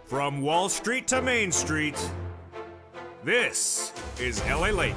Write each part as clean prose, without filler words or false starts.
From Wall Street to Main Street, this is Lalate.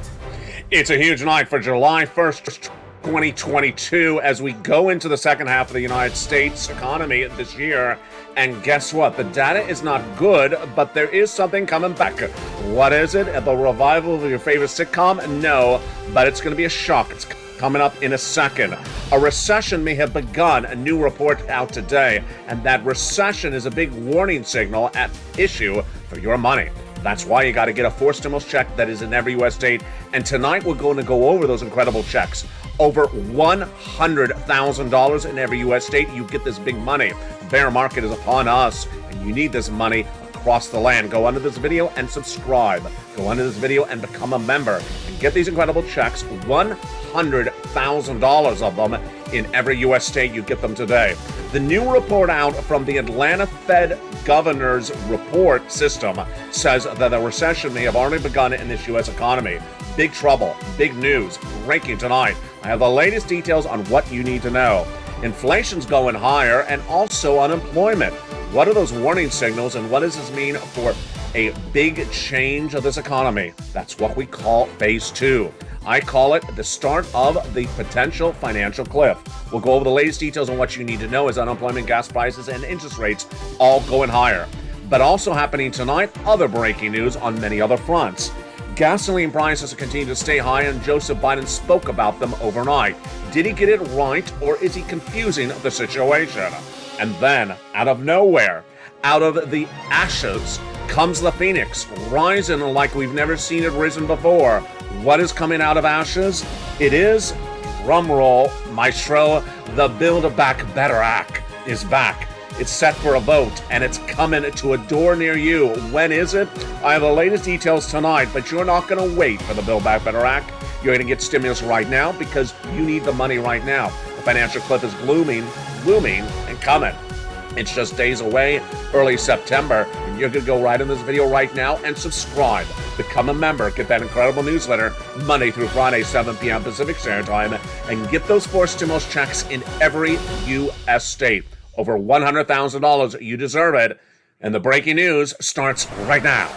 It's a huge night for July 1st, 2022, as we go into the second half of the United States economy this year. And guess what? The data is not good, but there is something coming back. What is it? The revival of your favorite sitcom? No, but it's going to be a shock. It's coming up in a second. A recession may have begun, a new report out today, and that recession is a big warning signal at issue for your money. That's why you got to get a forced stimulus check that is in every U.S. state. And tonight we're going to go over those incredible checks. Over $100,000 in every U.S. state. You get this big money. The bear market is upon us, and you need this money across the land. Go under this video and subscribe. Go under this video and become a member and get these incredible checks. $100,000 of them in every U.S. state. You get them today. The new report out from the Atlanta Fed Governor's Report System says that a recession may have already begun in this U.S. economy. Big trouble, big news, breaking tonight. I have the latest details on what you need to know. Inflation's going higher and also unemployment. What are those warning signals and what does this mean for a big change of this economy? That's what we call phase two. I call it the start of the potential financial cliff. We'll go over the latest details on what you need to know as unemployment, gas prices, and interest rates all going higher. But also happening tonight, other breaking news on many other fronts. Gasoline prices continue to stay high, and Joseph Biden spoke about them overnight. Did he get it right, or is he confusing the situation? And then, out of nowhere, out of the ashes, comes the phoenix, rising like we've never seen it risen before. What is coming out of ashes? It is, drumroll, maestro, the Build Back Better Act is back. It's set for a vote, and it's coming to a door near you. When is it? I have the latest details tonight, but you're not going to wait for the Build Back Better Act. You're going to get stimulus right now because you need the money right now. The financial cliff is looming, and coming. It's just days away, early September, and you're going to go right in this video right now and subscribe. Become a member. Get that incredible newsletter Monday through Friday, 7 p.m. Pacific Standard Time, and get those forced stimulus checks in every U.S. state. Over $100,000. You deserve it. And the breaking news starts right now.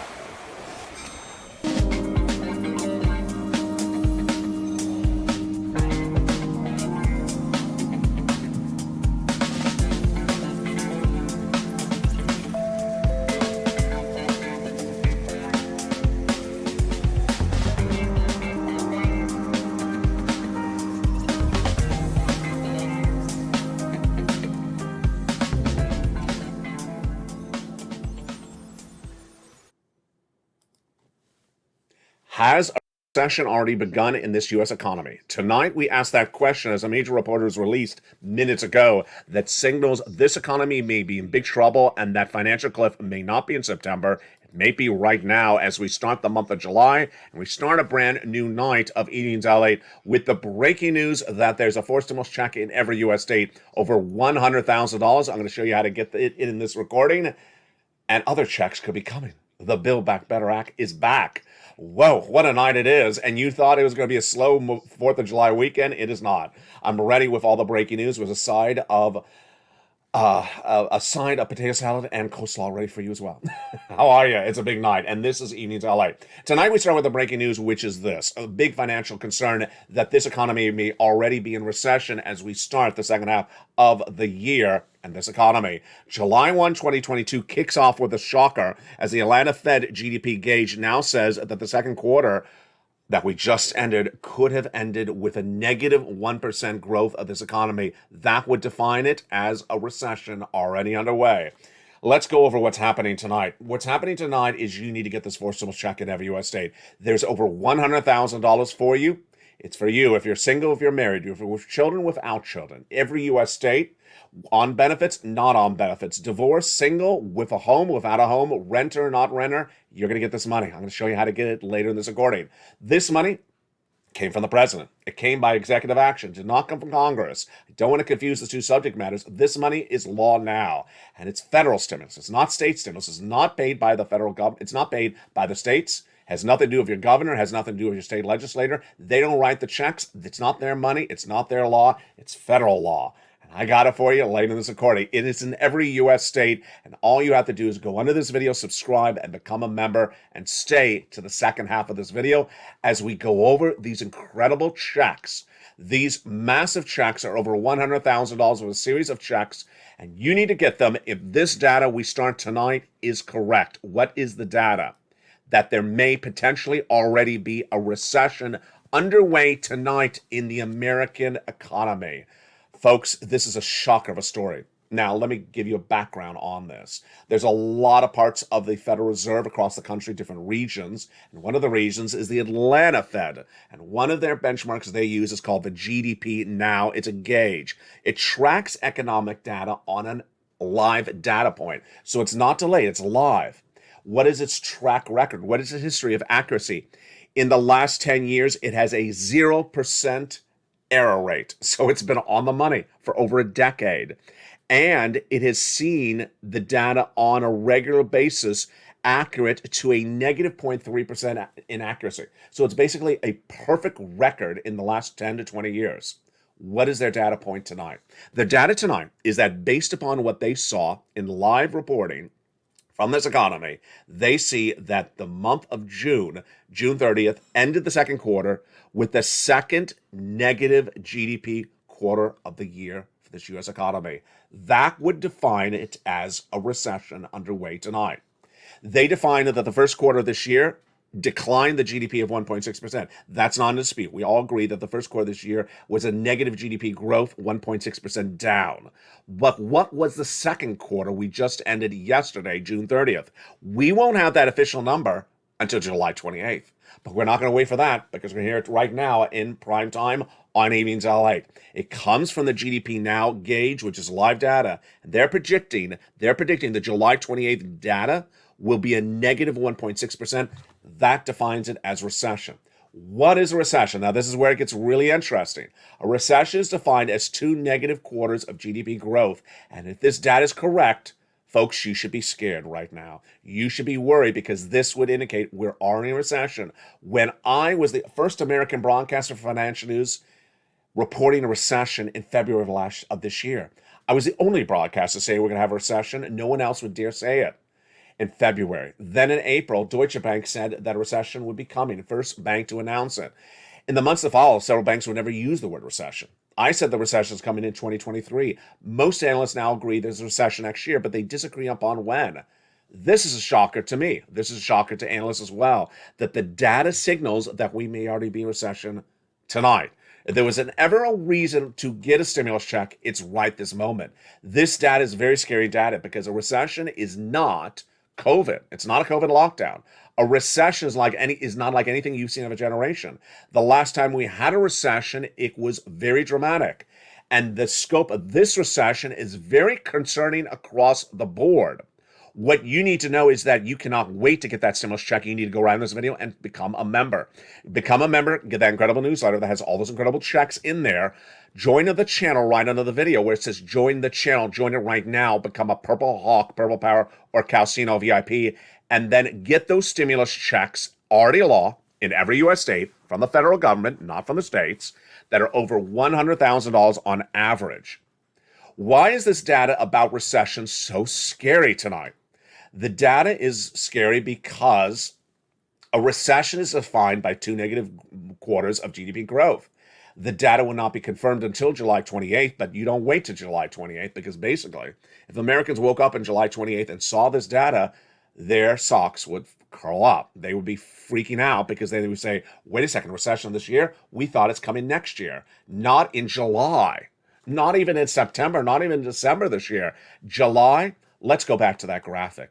Has a recession already begun in this U.S. economy? Tonight, we ask that question as a major report was released minutes ago that signals this economy may be in big trouble and that financial cliff may not be in September. It may be right now as we start the month of July and we start a brand new night of Evenings Lalate with the breaking news that there's a forced stimulus check in every U.S. state over $100,000. I'm going to show you how to get it in this recording, and other checks could be coming. The Build Back Better Act is back. Whoa, what a night it is. And you thought it was going to be a slow 4th of July weekend. It is not. I'm ready with all the breaking news. With a side of potato salad and coleslaw ready for you as well. How are you? It's a big night, and this is Evenings LA. Tonight we start with the breaking news, which is this. A big financial concern that this economy may already be in recession as we start the second half of the year and this economy. July 1, 2022 kicks off with a shocker as the Atlanta Fed GDP gauge now says that the second quarter that we just ended could have ended with a negative 1% growth of this economy. That would define it as a recession already underway. Let's go over what's happening tonight. What's happening tonight is you need to get this forced stimulus check in every U.S. state. There's over $100,000 for you. It's for you if you're single, if you're married, if you're with children, without children. Every U.S. state, on benefits, not on benefits, divorce, single, with a home, without a home, renter, not renter, you're going to get this money. I'm going to show you how to get it later in this recording. This money came from the president. It came by executive action. It did not come from Congress. I don't want to confuse the two subject matters. This money is law now, and it's federal stimulus. It's not state stimulus. It's not paid by the federal government. It's not paid by the states. Has nothing to do with your governor, has nothing to do with your state legislator. They don't write the checks. It's not their money. It's not their law. It's federal law. I got it for you late in this recording. It is in every U.S. state, and all you have to do is go under this video, subscribe, and become a member, and stay to the second half of this video as we go over these incredible checks. These massive checks are over $100,000 with a series of checks, and you need to get them if this data we start tonight is correct. What is the data? That there may potentially already be a recession underway tonight in the American economy. Folks, this is a shocker of a story. Now, let me give you a background on this. There's a lot of parts of the Federal Reserve across the country, different regions, and one of the regions is the Atlanta Fed. And one of their benchmarks they use is called the GDP Now. It's a gauge. It tracks economic data on a live data point. So it's not delayed, it's live. What is its track record? What is the history of accuracy? In the last 10 years, it has a 0% error rate. So it's been on the money for over a decade. And it has seen the data on a regular basis accurate to a negative 0.3% inaccuracy. So it's basically a perfect record in the last 10 to 20 years. What is their data point tonight? The data tonight is that based upon what they saw in live reporting from this economy, they see that the month of June 30th, ended the second quarter with the second negative GDP quarter of the year for this U.S. economy. That would define it as a recession underway tonight. They define that the first quarter of this year declined the GDP of 1.6%. That's not in dispute. We all agree that the first quarter of this year was a negative GDP growth, 1.6% down. But what was the second quarter we just ended yesterday, June 30th? We won't have that official number until July 28th. But we're not going to wait for that because we're going to hear it right now in prime time on Laving's Lalate. It comes from the GDP Now gauge, which is live data. And they're predicting the July 28th data will be a negative 1.6%. That defines it as recession. What is a recession? Now, this is where it gets really interesting. A recession is defined as 2 negative quarters of GDP growth. And if this data is correct, folks, you should be scared right now. You should be worried because this would indicate we're already in a recession. When I was the first American broadcaster for financial news reporting a recession in February of this year, I was the only broadcaster to say we're going to have a recession. No one else would dare say it. In February. Then in April, Deutsche Bank said that a recession would be coming, first bank to announce it. In the months that followed, several banks would never use the word recession. I said the recession is coming in 2023. Most analysts now agree there's a recession next year, but they disagree upon when. This is a shocker to me. This is a shocker to analysts as well, that the data signals that we may already be in recession tonight. If there was ever a reason to get a stimulus check, it's right this moment. This data is very scary data because a recession is not COVID. It's not a COVID lockdown. A recession is not like anything you've seen of a generation. The last time we had a recession, it was very dramatic. And the scope of this recession is very concerning across the board. What you need to know is that you cannot wait to get that stimulus check. You need to go right in this video and become a member. Become a member, get that incredible newsletter that has all those incredible checks in there. Join the channel right under the video where it says join the channel. Join it right now. Become a Purple Hawk, Purple Power, or Calcino VIP. And then get those stimulus checks, already law, in every U.S. state from the federal government, not from the states, that are over $100,000 on average. Why is this data about recession so scary tonight? The data is scary because a recession is defined by 2 negative quarters of GDP growth. The data will not be confirmed until July 28th, but you don't wait till July 28th because basically, if Americans woke up on July 28th and saw this data, their socks would curl up. They would be freaking out because they would say, wait a second, recession this year? We thought it's coming next year, not in July, not even in September, not even in December this year. July, let's go back to that graphic.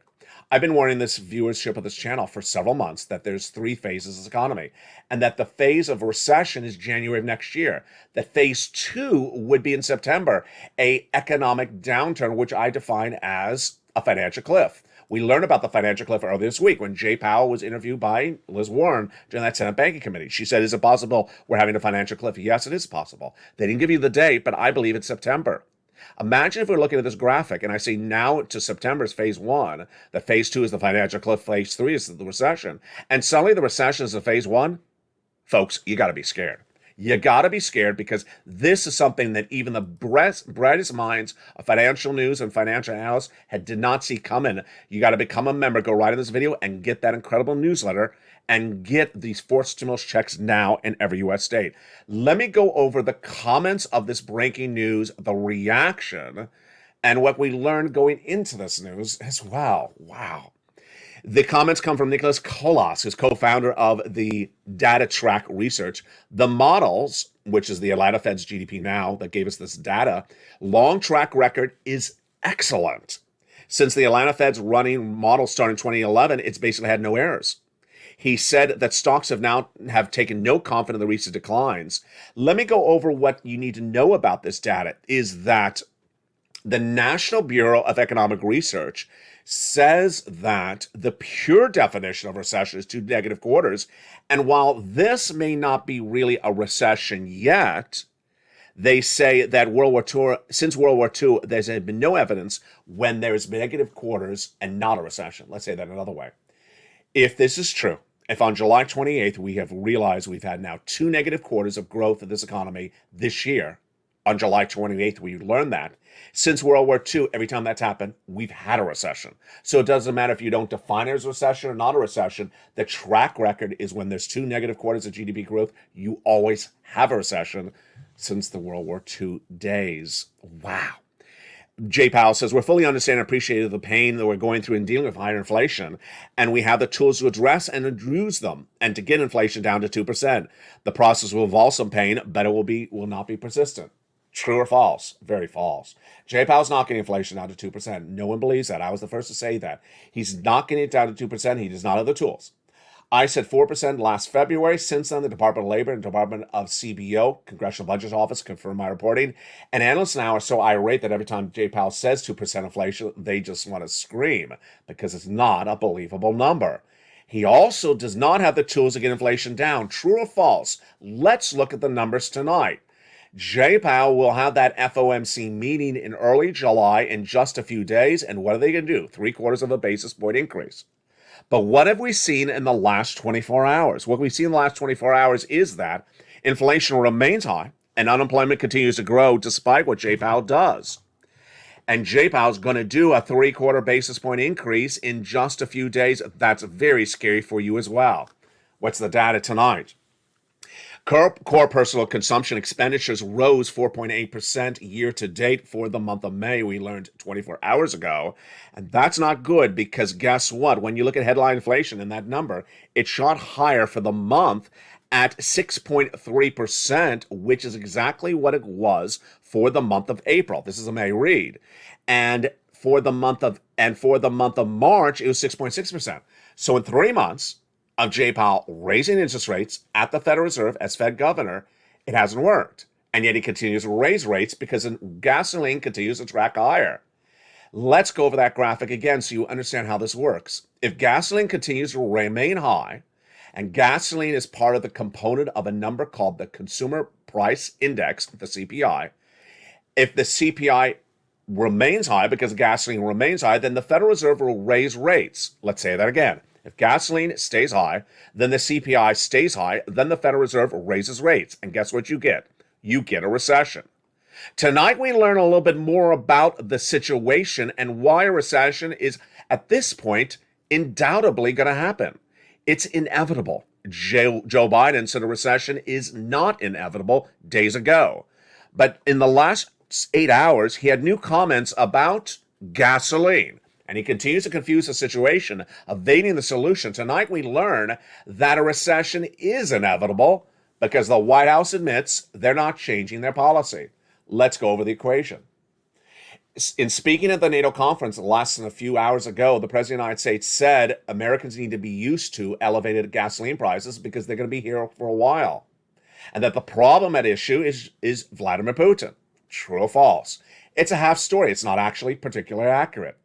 I've been warning this viewership of this channel for several months that there's 3 phases of this economy and that the phase of recession is January of next year. That phase 2 would be in September, a economic downturn, which I define as a financial cliff. We learned about the financial cliff earlier this week when Jay Powell was interviewed by Liz Warren during that Senate Banking Committee. She said, is it possible we're having a financial cliff? Yes, it is possible. They didn't give you the date, but I believe it's September. Imagine if we're looking at this graphic and I say now to September is phase 1, that phase 2 is the financial cliff, phase 3 is the recession, and suddenly the recession is the phase 1. Folks, you got to be scared. You got to be scared because this is something that even the brightest minds of financial news and financial analysts did not see coming. You got to become a member. Go right in this video and get that incredible newsletter and get these forced stimulus checks now in every U.S. state. Let me go over the comments of this breaking news, the reaction, and what we learned going into this news as well. Wow. The comments come from Nicholas Kolas, who's co-founder of the Data Track Research. The models, which is the Atlanta Fed's GDP Now that gave us this data, long track record is excellent. Since the Atlanta Fed's running model started in 2011, it's basically had no errors. He said that stocks have taken no confidence in the recent declines. Let me go over what you need to know about this data is that the National Bureau of Economic Research says that the pure definition of recession is 2 negative quarters. And while this may not be really a recession yet, they say that since World War II, there's been no evidence when there's negative quarters and not a recession. Let's say that another way. If this is true, if on July 28th we have realized we've had now 2 negative quarters of growth of this economy this year, on July 28th we learned that. Since World War II, every time that's happened, we've had a recession. So it doesn't matter if you don't define it as a recession or not a recession. The track record is when there's 2 negative quarters of GDP growth, you always have a recession since the World War II days. Wow. Jay Powell says, we're fully understand and appreciate the pain that we're going through in dealing with higher inflation, and we have the tools to address and use them and to get inflation down to 2%. The process will involve some pain, but it will not be persistent. True or false? Very false. Jay Powell's not getting inflation down to 2%. No one believes that. I was the first to say that. He's not getting it down to 2%. He does not have the tools. I said 4% last February. Since then, the Department of Labor and Department of CBO, Congressional Budget Office, confirmed my reporting. And analysts now are so irate that every time Jay Powell says 2% inflation, they just want to scream because it's not a believable number. He also does not have the tools to get inflation down. True or false? Let's look at the numbers tonight. Jay Powell will have that FOMC meeting in early July in just a few days. And what are they going to do? 0.75 of a basis point increase. But what have we seen in the last 24 hours? What we've seen in the last 24 hours is that inflation remains high and unemployment continues to grow despite what Jay Powell does. And Jay Powell's going to do a 0.75 basis point increase in just a few days. That's very scary for you as well. What's the data tonight? Core personal consumption expenditures rose 4.8% year to date for the month of May, we learned 24 hours ago. And that's not good because guess what? When you look at headline inflation in that number, it shot higher for the month at 6.3%, which is exactly what it was for the month of April. This is a May read. And for the month of March, it was 6.6%. So in 3 months of Jay Powell raising interest rates at the Federal Reserve as Fed governor, it hasn't worked. And yet he continues to raise rates because gasoline continues to track higher. Let's go over that graphic again so you understand how this works. If gasoline continues to remain high, and gasoline is part of the component of a number called the Consumer Price Index, the CPI, if the CPI remains high because gasoline remains high, then the Federal Reserve will raise rates. Let's say that again. If gasoline stays high, then the CPI stays high, then the Federal Reserve raises rates. And guess what you get? You get a recession. Tonight we learn a little bit more about the situation and why a recession is, at this point, undoubtedly going to happen. It's inevitable. Joe Biden said a recession is not inevitable days ago. But in the last 8 hours, he had new comments about gasoline. And he continues to confuse the situation, evading the solution. Tonight we learn that a recession is inevitable because the White House admits they're not changing their policy. Let's go over the equation. In speaking at the NATO conference less than a few hours ago, the President of the United States said Americans need to be used to elevated gasoline prices because they're going to be here for a while. And that the problem at issue is Vladimir Putin. True or false? It's a half story. It's not actually particularly accurate.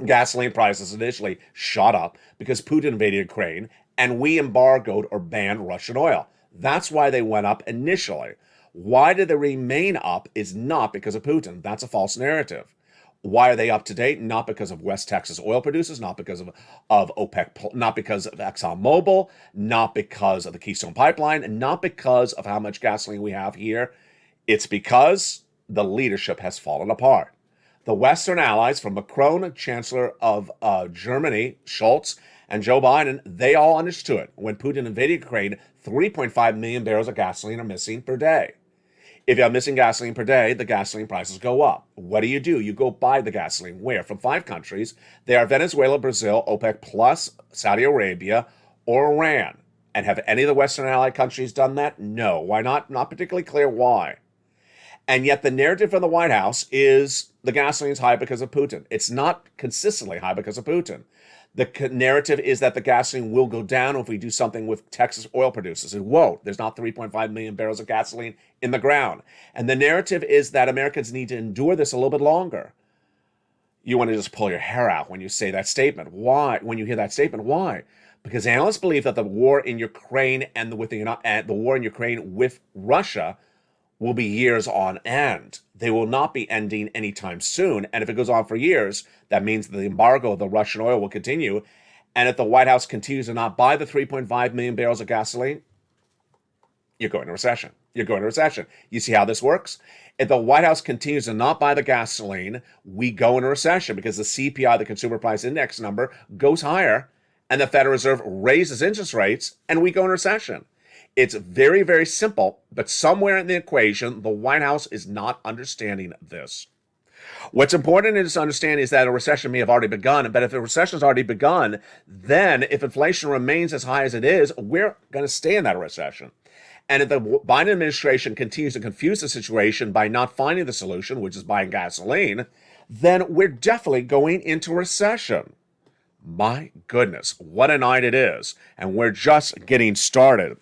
Gasoline prices initially shot up because Putin invaded Ukraine and we embargoed or banned Russian oil. That's why they went up initially. Why did they remain up is not because of Putin. That's a false narrative. Why are they up to date? Not because of West Texas oil producers, not because of OPEC, not because of ExxonMobil, not because of the Keystone Pipeline, and not because of how much gasoline we have here. It's because the leadership has fallen apart. The Western allies, from Macron, Chancellor of Germany, Scholz, and Joe Biden, they all understood when Putin invaded Ukraine, 3.5 million barrels of gasoline are missing per day. If you're missing gasoline per day, the gasoline prices go up. What do? You go buy the gasoline. Where? From 5 countries. They are Venezuela, Brazil, OPEC plus, Saudi Arabia, or Iran. And have any of the Western allied countries done that? No. Why not? Not particularly clear why. And yet the narrative from the White House is the gasoline is high because of Putin. It's not consistently high because of Putin. The narrative is that the gasoline will go down if we do something with Texas oil producers. It won't. There's not 3.5 million barrels of gasoline in the ground. And the narrative is that Americans need to endure this a little bit longer. You want to just pull your hair out when you say that statement. Why? When you hear that statement, why? Because analysts believe that the war in Ukraine and the war in Ukraine with Russia will be years on end. They will not be ending anytime soon. And if it goes on for years, that means that the embargo of the Russian oil will continue. And if the White House continues to not buy the 3.5 million barrels of gasoline, you're going to recession. You're going to recession. You see how this works? If the White House continues to not buy the gasoline, we go into recession because the CPI, the Consumer Price Index number, goes higher, and the Federal Reserve raises interest rates, and we go into recession. It's very, very simple, but somewhere in the equation, the White House is not understanding this. What's important to understand is that a recession may have already begun, but if the recession has already begun, then if inflation remains as high as it is, we're going to stay in that recession. And if the Biden administration continues to confuse the situation by not finding the solution, which is buying gasoline, then we're definitely going into recession. My goodness, what a night it is. And we're just getting started.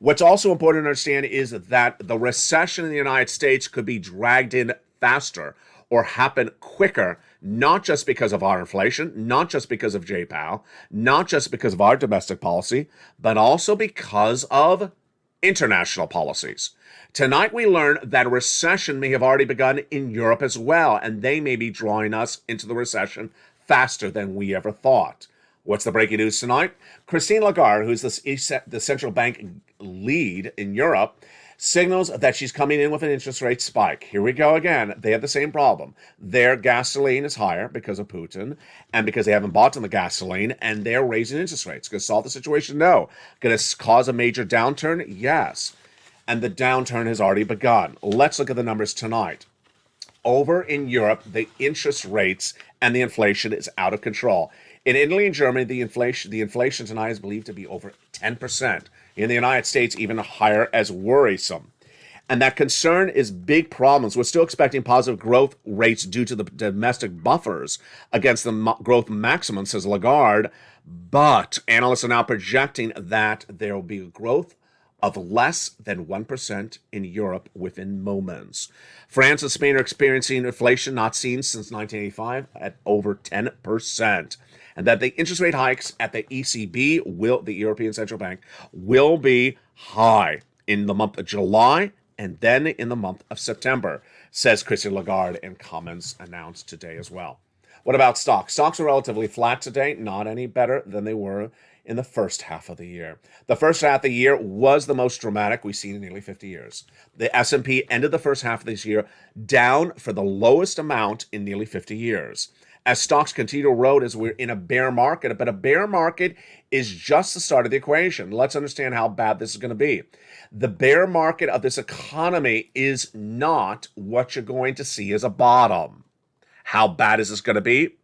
What's also important to understand is that the recession in the United States could be dragged in faster or happen quicker, not just because of our inflation, not just because of J-Powell, not just because of our domestic policy, but also because of international policies. Tonight we learn that a recession may have already begun in Europe as well, and they may be drawing us into the recession faster than we ever thought. What's the breaking news tonight? Christine Lagarde, who's the central bank lead in Europe, signals that she's coming in with an interest rate spike. Here we go again. They have the same problem. Their gasoline is higher because of Putin and because they haven't bought on the gasoline, and they're raising interest rates. Going to solve the situation? No. Going to cause a major downturn? Yes. And the downturn has already begun. Let's look at the numbers tonight. Over in Europe, the interest rates and the inflation is out of control. In Italy and Germany, the inflation tonight is believed to be over 10%. In the United States, even higher, as worrisome. And that concern is big problems. We're still expecting positive growth rates due to the domestic buffers against the growth maximum, says Lagarde. But analysts are now projecting that there will be a growth of less than 1% in Europe within moments. France and Spain are experiencing inflation not seen since 1985 at over 10%. And that the interest rate hikes at the ECB, the European Central Bank, will be high in the month of July and then in the month of September, says Christine Lagarde in comments announced today as well. What about stocks? Stocks are relatively flat today, not any better than they were in the first half of the year. The first half of the year was the most dramatic we've seen in nearly 50 years. The S&P ended the first half of this year down for the lowest amount in nearly 50 years. As stocks continue to erode as we're in a bear market, but a bear market is just the start of the equation. Let's understand how bad this is going to be. The bear market of this economy is not what you're going to see as a bottom. How bad is this going to be?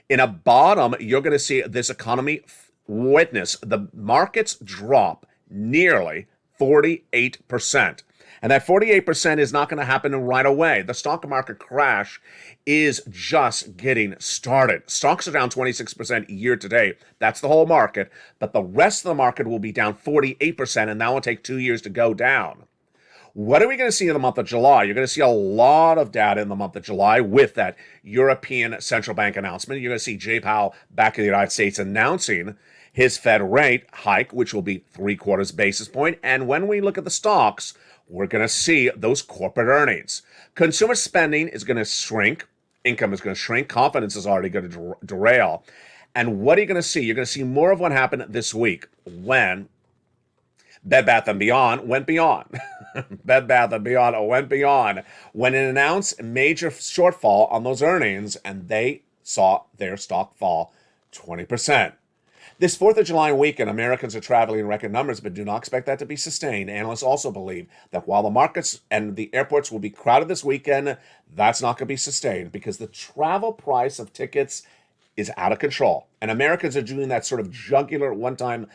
In a bottom, you're going to see this economy witness the markets drop nearly 48%. And that 48% is not going to happen right away. The stock market crash is just getting started. Stocks are down 26% year to date. That's the whole market. But the rest of the market will be down 48%, and that will take 2 years to go down. What are we going to see in the month of July? You're going to see a lot of data in the month of July with that European Central Bank announcement. You're going to see Jay Powell back in the United States announcing his Fed rate hike, which will be 0.75 basis point. And when we look at the stocks, we're going to see those corporate earnings. Consumer spending is going to shrink income is going to shrink. Confidence is already going to derail. And what are you going to see? You're going to see more of what happened this week when Bed Bath & Beyond went beyond. Bed Bath & Beyond went beyond when it announced a major shortfall on those earnings, and they saw their stock fall 20%. This 4th of July weekend, Americans are traveling in record numbers, but do not expect that to be sustained. Analysts also believe that while the markets and the airports will be crowded this weekend, that's not going to be sustained because the travel price of tickets is out of control. And Americans are doing that sort of jugular one-time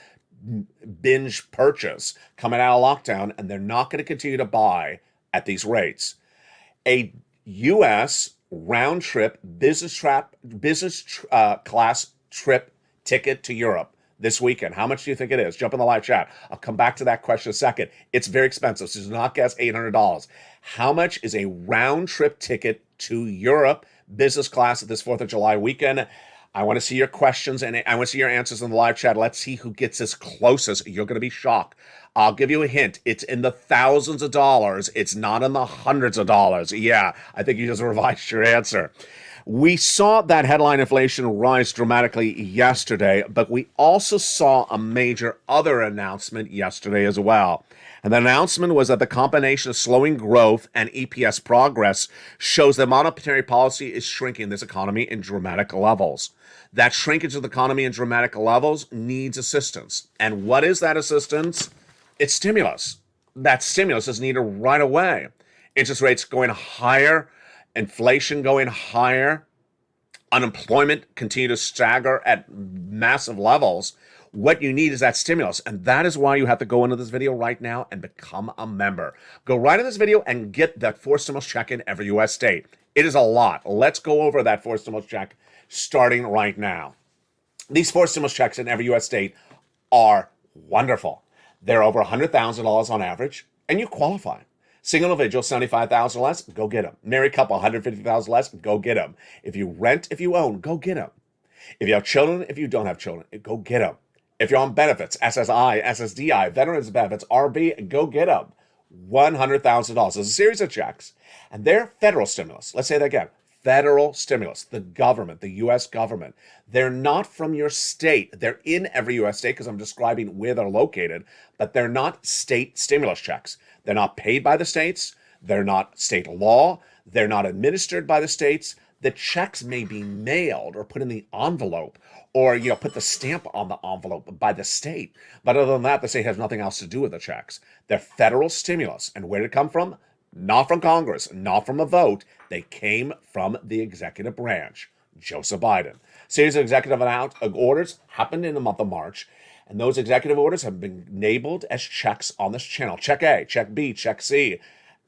binge purchase coming out of lockdown, and they're not going to continue to buy at these rates. A U.S. round-trip business class trip ticket to Europe this weekend. How much do you think it is? Jump in the live chat. I'll come back to that question in a second. It's very expensive, so do not guess $800. How much is a round-trip ticket to Europe business class at this 4th of July weekend? I want to see your questions and I want to see your answers in the live chat. Let's see who gets as closest. You're going to be shocked. I'll give you a hint. It's in the thousands of dollars. It's not in the hundreds of dollars. Yeah, I think you just revised your answer. We saw that headline inflation rise dramatically yesterday, but we also saw a major other announcement yesterday as well. And the announcement was that the combination of slowing growth and EPS progress shows that monetary policy is shrinking this economy in dramatic levels. That shrinkage of the economy in dramatic levels needs assistance. And what is that assistance? It's stimulus. That stimulus is needed right away. Interest rates going higher, inflation going higher, unemployment continue to stagger at massive levels. What you need is that stimulus, and that is why you have to go into this video right now and become a member. Go right in this video and get that 4 stimulus check in every U.S. state. It is a lot. Let's go over that 4 stimulus check starting right now. These 4 stimulus checks in every U.S. state are wonderful. They're over $100,000 on average, and you qualify. Single individual, $75,000 less, go get them. Married couple, $150,000 less, go get them. If you rent, if you own, go get them. If you have children, if you don't have children, go get them. If you're on benefits, SSI, SSDI, veterans benefits, RB, go get them. $100,000. There's a series of checks, and they're federal stimulus. Let's say that again. Federal stimulus, the government, the U.S. government. They're not from your state. They're in every U.S. state because I'm describing where they're located, but they're not state stimulus checks. They're not paid by the states. They're not state law. They're not administered by the states. The checks may be mailed or put in the envelope or, put the stamp on the envelope by the state. But other than that, the state has nothing else to do with the checks. They're federal stimulus. And where did it come from? Not from Congress, not from a vote. They came from the executive branch, Joseph Biden. Series of executive orders happened in the month of March, and those executive orders have been labeled as checks on this channel. Check A, check B, check C.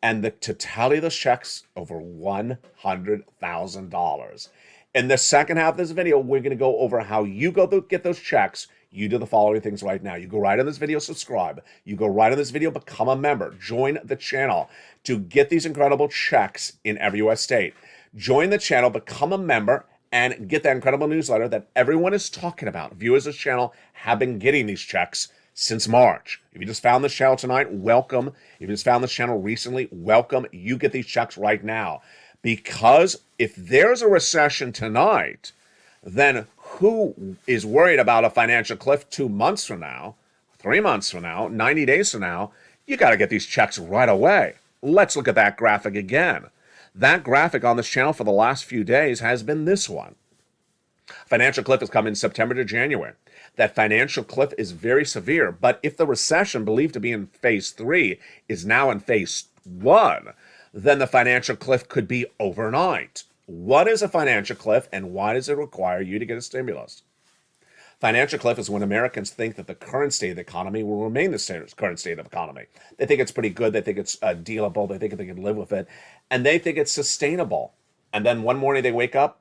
And the totality of those checks, over $100,000. In the second half of this video, we're going to go over how you go get those checks. You do the following things right now. You go right in this video, subscribe. You go right in this video, become a member. Join the channel to get these incredible checks in every U.S. state. Join the channel, become a member, and get that incredible newsletter that everyone is talking about. Viewers of this channel have been getting these checks since March. If you just found this channel tonight, welcome. If you just found this channel recently, welcome. You get these checks right now. Because if there's a recession tonight, then who is worried about a financial cliff 2 months from now, 3 months from now, 90 days from now? You got to get these checks right away. Let's look at that graphic again. That graphic on this channel for the last few days has been this one. Financial cliff is coming September to January. That financial cliff is very severe, but if the recession believed to be in phase 3 is now in phase 1, then the financial cliff could be overnight. What is a financial cliff, and why does it require you to get a stimulus? Financial cliff is when Americans think that the current state of the economy will remain the current state of the economy. They think it's pretty good. They think it's dealable. They think they can live with it. And they think it's sustainable. And then one morning they wake up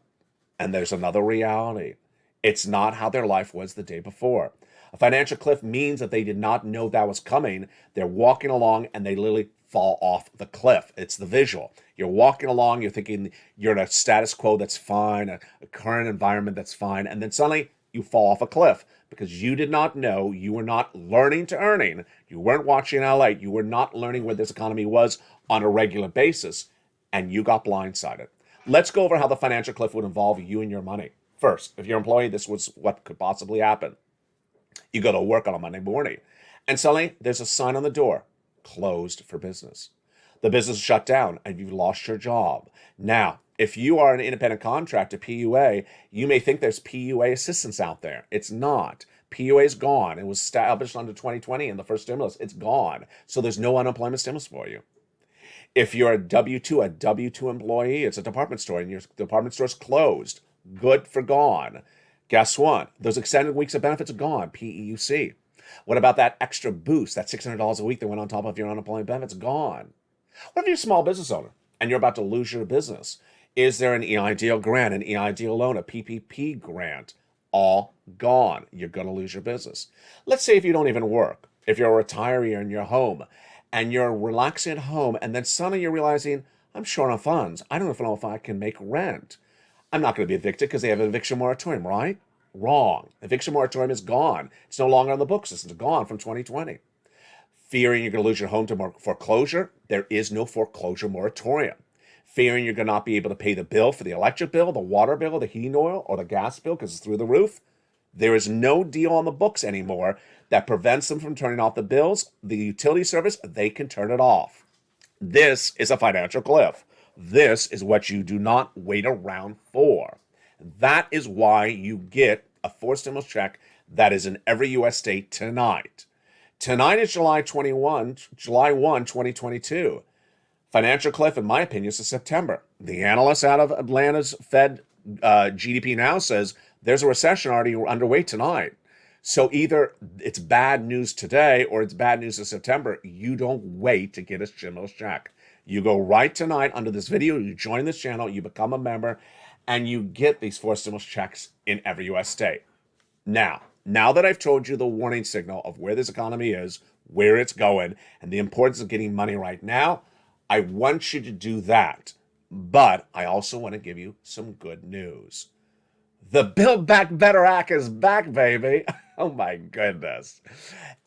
and there's another reality. It's not how their life was the day before. A financial cliff means that they did not know that was coming. They're walking along and they literally fall off the cliff. It's the visual. You're walking along, you're thinking you're in a status quo that's fine, a current environment that's fine, and then suddenly you fall off a cliff because you did not know, you were not learning to earning, you weren't watching Lalate, you were not learning where this economy was on a regular basis, and you got blindsided. Let's go over how the financial cliff would involve you and your money. First, if you're an employee, this was what could possibly happen. You go to work on a Monday morning, and suddenly there's a sign on the door, closed for business. The business is shut down, and you've lost your job. Now, if you are an independent contractor, PUA, you may think there's PUA assistance out there. It's not. PUA is gone. It was established under 2020 in the first stimulus. It's gone. So there's no unemployment stimulus for you. If you're a W-2 employee, it's a department store, and your department store's closed. Good for gone. Guess what? Those extended weeks of benefits are gone. PEUC. What about that extra boost, that $600 a week that went on top of your unemployment benefits? Gone. What if you're a small business owner and you're about to lose your business? Is there an EIDL grant, an EIDL loan, a PPP grant? All gone. You're going to lose your business. Let's say if you don't even work, if you're a retiree in your home and you're relaxing at home and then suddenly you're realizing, I'm short on funds. I don't know if I can make rent. I'm not going to be evicted because they have an eviction moratorium, right? Wrong. Eviction moratorium is gone. It's no longer on the books. It's gone from 2020. Fearing you're going to lose your home to foreclosure, there is no foreclosure moratorium. Fearing you're going to not be able to pay the bill for the electric bill, the water bill, the heating oil, or the gas bill because it's through the roof, there is no deal on the books anymore that prevents them from turning off the bills. The utility service, they can turn it off. This is a financial cliff. This is what you do not wait around for. That is why you get a forced stimulus check that is in every U.S. state tonight. Tonight is July 1, 2022. Financial cliff, in my opinion, is September. The analyst out of Atlanta's Fed GDP Now says there's a recession already underway tonight. So either it's bad news today or it's bad news in September. You don't wait to get a stimulus check. You go right tonight under this video, you join this channel, you become a member, and you get these forced stimulus checks in every U.S. state. Now that I've told you the warning signal of where this economy is, where it's going, and the importance of getting money right now, I want you to do that. But I also want to give you some good news. The Build Back Better Act is back, baby. Oh my goodness.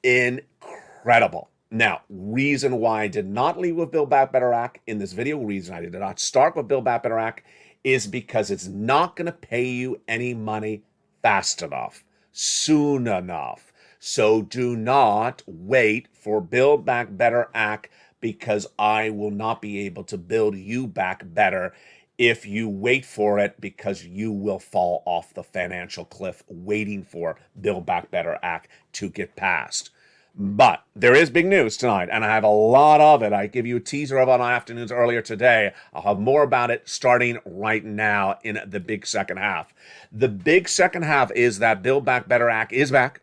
Incredible. Now, reason why I did not leave with Build Back Better Act in this video, reason I did not start with Build Back Better Act is because it's not going to pay you any money fast enough, soon enough. So do not wait for Build Back Better Act because I will not be able to build you back better if you wait for it, because you will fall off the financial cliff waiting for Build Back Better Act to get passed. But there is big news tonight, and I have a lot of it. I give you a teaser of it on afternoons earlier today. I'll have more about it starting right now in the big second half. The big second half is that Build Back Better Act is back,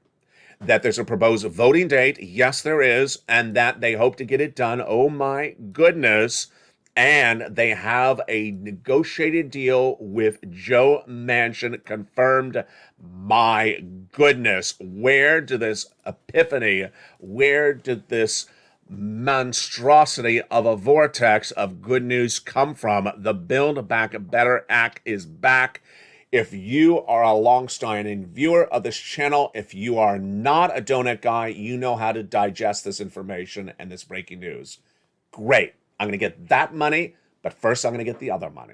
that there's a proposed voting date. Yes, there is, and that they hope to get it done. Oh my goodness. And they have a negotiated deal with Joe Manchin confirmed. My goodness, where did this epiphany, where did this monstrosity of a vortex of good news come from? The Build Back Better Act is back. If you are a long-standing viewer of this channel, if you are not a donut guy, you know how to digest this information and this breaking news. Great. I'm going to get that money, but first I'm going to get the other money.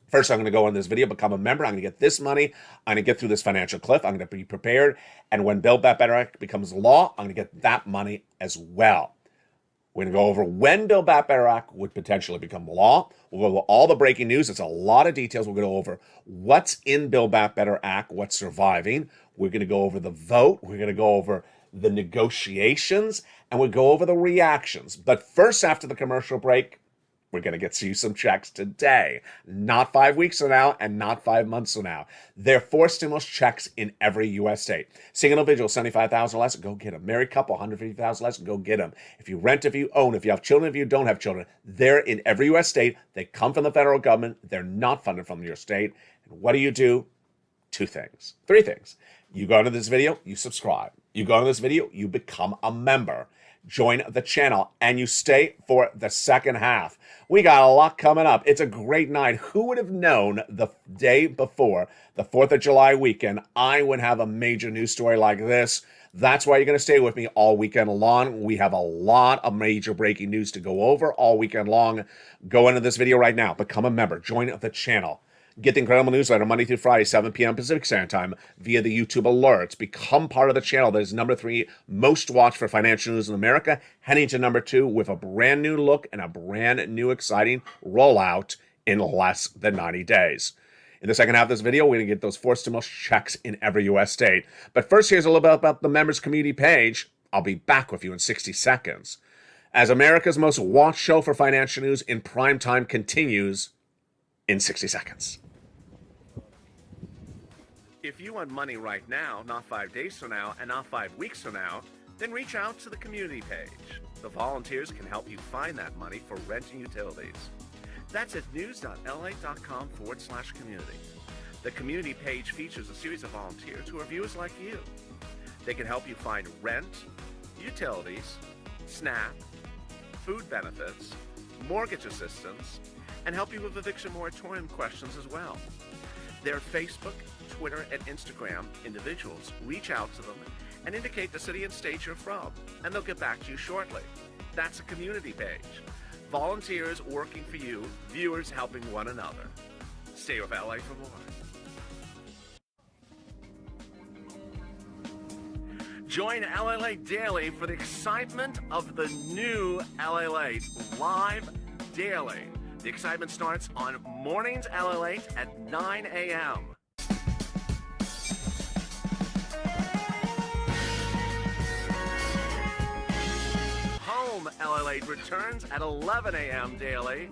First, I'm going to go in this video, become a member. I'm going to get this money. I'm going to get through this financial cliff. I'm going to be prepared. And when Build Back Better Act becomes law, I'm going to get that money as well. We're going to go over when Build Back Better Act would potentially become law. We'll go over all the breaking news. It's a lot of details. We're going to go over what's in Build Back Better Act, what's surviving. We're going to go over the vote. We're going to go over the negotiations, and we'll go over the reactions. But first, after the commercial break, we're going to get you some checks today. Not 5 weeks from now and not 5 months from now. They're forced stimulus checks in every U.S. state. Single individual, $75,000 less, go get them. Married couple, $150,000 less, go get them. If you rent, if you own, if you have children, if you don't have children, they're in every U.S. state. They come from the federal government. They're not funded from your state. And what do? 2 things. 3 things. You go into this video, you subscribe. You go into this video, you become a member. Join the channel, and you stay for the second half. We got a lot coming up. It's a great night. Who would have known the day before the 4th of July weekend I would have a major news story like this? That's why you're going to stay with me all weekend long. We have a lot of major breaking news to go over all weekend long. Go into this video right now. Become a member. Join the channel. Get the incredible newsletter Monday through Friday, 7 p.m. Pacific Standard Time via the YouTube alerts. Become part of the channel that is number 3 most watched for financial news in America, heading to number 2 with a brand new look and a brand new exciting rollout in less than 90 days. In the second half of this video, we're going to get those 4 stimulus checks in every U.S. state. But first, here's a little bit about the members community page. I'll be back with you in 60 seconds. As America's most watched show for financial news in prime time continues in 60 seconds. If you want money right now, not 5 days from now, and not 5 weeks from now, then reach out to the community page. The volunteers can help you find that money for rent and utilities. That's at news.la.com/community. The community page features a series of volunteers who are viewers like you. They can help you find rent, utilities, SNAP, food benefits, mortgage assistance, and help you with eviction moratorium questions as well. Their Facebook, Twitter, and Instagram individuals reach out to them and indicate the city and state you're from, and they'll get back to you shortly. That's a community page. Volunteers working for you, viewers helping one another. Stay with LA for more. Join Lalate Daily for the excitement of the new Lalate live daily. The excitement starts on mornings Lalate at 9 a.m. Home Lalate returns at 11 a.m. daily.